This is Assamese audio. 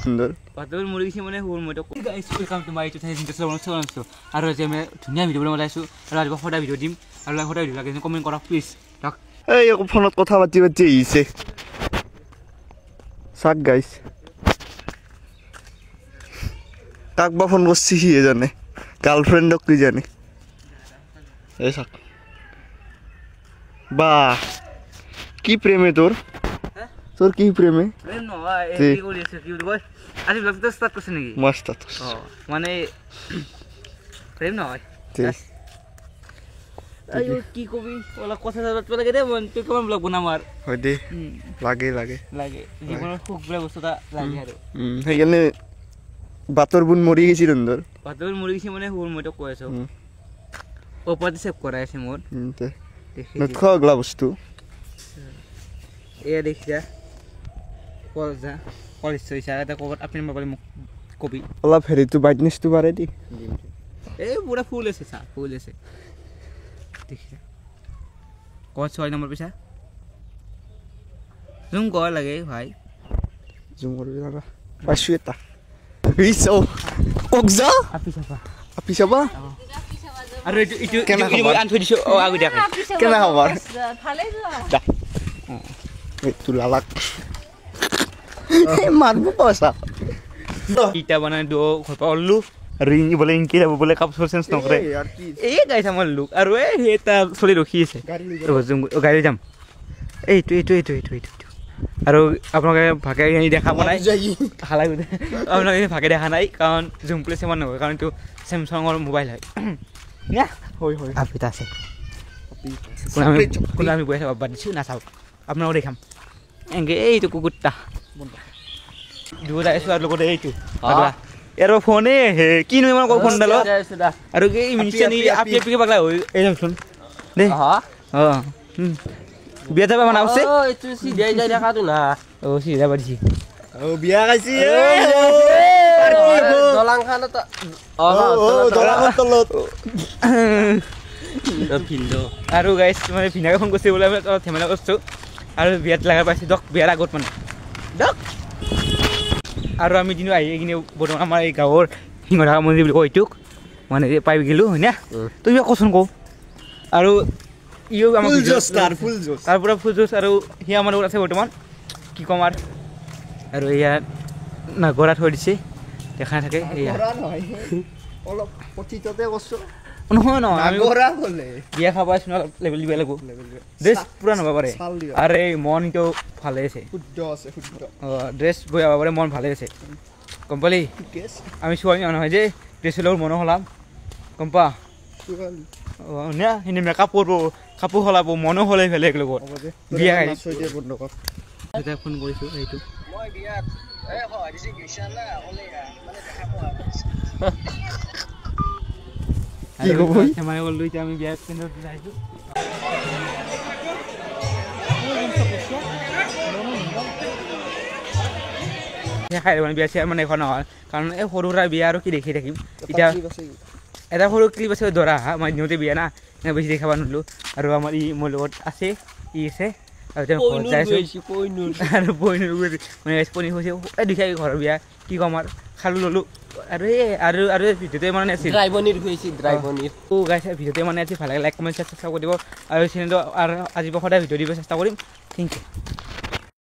সুন্দৰ পাতল মৰি গৈছে মানে হ'ল মই গাইছ ওয়েলকাম টু মাই 2017 আৰু আজি আমি ধুনীয়া ভিডিঅ' বনাব ওলাইছোঁ আৰু আজি সদায় ভিডিঅ' দিম আৰু সদায় ভিডিঅ' লাগে কমেণ্ট কৰা প্লিজ তাক এই ফোনত কথা পাতি আহিছে চাক গাইছ কাক বা ফোন করছি সিয়ে জানে গার্লফ্রেন্ডক কি জানে এই চাক বা কি প্রেমে তোর তোর কি প্রেমে প্রেম নহয় এই কি কৰি আছে কি বুলি কয় আজি ব্লগটো ষ্টাৰ্ট কৰিছে নেকি মস্ত মানে প্রেম নহয় আইও কি কবি ওলা কথা পাতিব লাগে দে মন তুই কেমন ব্লগ বনাম আর হয় দে লাগে লাগে লাগে জীবনের সুখ বলে বস্তুটা লাগে আৰু সেইকাৰণে বাতৰ বুন মৰি গেছি ৰন্দৰ বাতৰ মৰি গেছি মানে হ'ল মই তো কৈ আছো ওপৰতে সেভ কৰাই আছে মোৰ দেখি নথা আগলা বস্তু এয়া দেখিছা কল যা কল ইচ্ছা এটা ক'ত আপুনি মোবাইল মোক কবি অলপ হেৰিটো ব্ৰাইটনেছটো বাঢ়াই দি এই পুৰা ফুল আছে চা ফুল আছে দেখিছা কত 6 নম্বৰ পিছা জুম কৰ লাগে ভাই জুম কৰবি লাগা পাইছো এটা ইছো অগজা আপি চাবা আৰু ইটো আন থৈ দিছো অ আগু দেখে কেনা খবৰ ভালে যোৱা এইটো লালাক মাৰবো পয়সা ইটা বনাই দো ঘৰপা অল্লু ৰিং বলে ইনকি যাব বলে কাপোৰ চেঞ্জ নকৰে এই গাইছ আমাৰ লুক আৰু এই হেতা চলি ৰখি আছে গাড়ী যাম এইটো আৰু আপোনালোকে ভাগে দেখা নাই হালাই আপোনালোকে ভাগে দেখা নাই কাৰণ জুম প্লেছ ইমান নহয় কাৰণ এইটো চেমচাঙৰ মোবাইল হয় হয় হয় আপিতা আছে কোন আমি গৈ আছোঁ বাদ দিছোঁ নাচাওঁ আপোনালোকক দেখাম এনেকৈ এইটো কুকুৰটা দুটা আছোঁ আৰু লগতে এইটো ইয়াৰ ফোনে হে কিনো ইমান ক ফোনডালত আৰু কি মিনিচানি আপি আপিকে পাগলা হৈ এই যামচোন দেই অঁ বিয়া যাবা মানে আছে এইটো সিধাই যাই দেখাটো না চিধা পাতিছি বিয়া খাইছি দলাংখানত দলাংখানত তলত আৰু গাইছ মানে ভিনাকে ফোন কৰিছে বোলে অলপ ধেমালি কৰিছোঁ আৰু বিয়াত লগা পাইছোঁ দক বিয়াৰ আগত মানে দক আৰু আমি দিনো আহি কিনে বৰ্তমান আমাৰ এই গাঁৱৰ সিংহঢাকা মন্দিৰ বুলি কয় এইটোক মানে পাই গ'লোঁ হয় না তুমি কচোন কওঁ আৰু ইও আমাৰ তাৰ পৰা ফুল জোচ আৰু সি আমাৰ লগত আছে বৰ্তমান কি ক'ম আৰু এয়া নাগৰা থৈ দিছে দেখা থাকে এয়া অলপ পঠিততে কৈছোঁ নহয় বিয়া খাব আছোঁ অলপ লেবেল দিব লাগিব ড্ৰেছ পূৰা নব পাৰে আৰু এই মনটো ভালে আছে অঁ ড্ৰেছ গৈ যাব পাৰে মন ভালে আছে গম পালি আমি ছোৱালী নহয় যে ড্ৰেছৰ লগত মনো সলাম গম পা অঁ নে এনে মেকআপ কৰিব কাপোৰ সলাব মনো সলাই ফেলে লগত বিয়া খাই ফোন কৰিছোঁ সেইটো ধেমালি কৰিলোঁ এতিয়া আমি বিয়া পেণ্ডত যাইছোঁ খাই মানে বিয়া চিয়া মানে এখন নহয় কাৰণ এই সৰু সুৰা বিয়া আৰু কি দেখি থাকিম এতিয়া এটা সৰু ক্লিপ আছে দৰা মই দিওঁতে বিয়া না বেছি দেখাব নোৱাৰিলোঁ আৰু আমাৰ ই মোৰ লগত আছে ই আছে আৰু তেওঁ ঘৰত যাইছোঁ আৰু পইনুৰ মানে পনি হৈছে এই দুখীয়া ঘৰৰ বিয়া কি ক'ম আৰু খালোঁ ল'লোঁ আৰু এই আৰু ভিডিঅ'তে মানে আছিল ড্ৰাইভনিৰ গৈছে ড্ৰাইভনিৰ গাইছে ভিডিঅ'তে মানে আছিল ভাল লাগে লাইক কমেণ্ট চেষ্টা কৰি দিব আৰু চেনেলটো আৰু আজিৰ পৰা সদায় ভিডিঅ' দিব চেষ্টা কৰিম থেংক ইউ